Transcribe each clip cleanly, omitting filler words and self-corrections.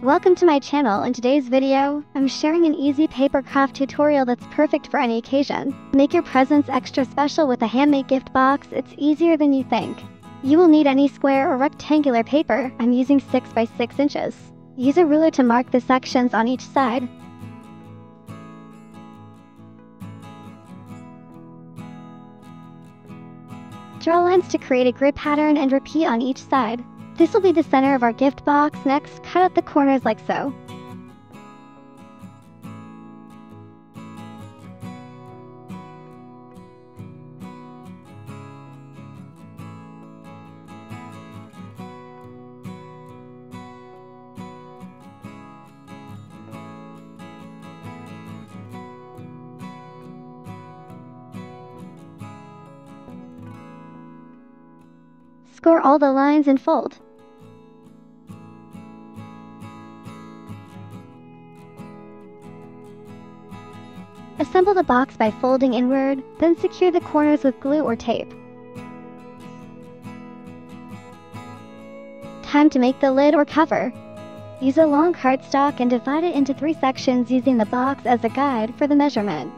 Welcome to my channel. In today's video, I'm sharing an easy paper craft tutorial that's perfect for any occasion. Make your presents extra special with a handmade gift box. It's easier than you think. You will need any square or rectangular paper. I'm using 6 by 6 inches. Use a ruler to mark the sections on each side. Draw lines to create a grid pattern and repeat on each side. This will be the center of our gift box. Next, cut out the corners like so. Score all the lines and fold. Assemble the box by folding inward, then secure the corners with glue or tape. Time to make the lid or cover. Use a long cardstock and divide it into 3 sections using the box as a guide for the measurement.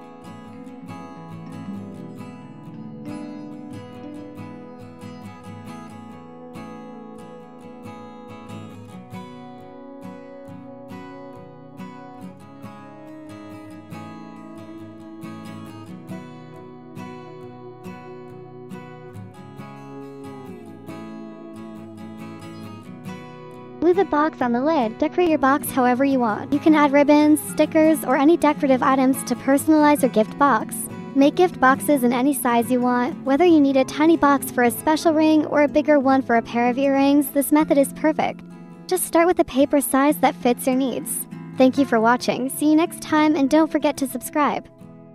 Glue the box on the lid. Decorate your box however you want. You can add ribbons, stickers, or any decorative items to personalize your gift box. Make gift boxes in any size you want. Whether you need a tiny box for a special ring or a bigger one for a pair of earrings, this method is perfect. Just start with a paper size that fits your needs. Thank you for watching. See you next time, and don't forget to subscribe.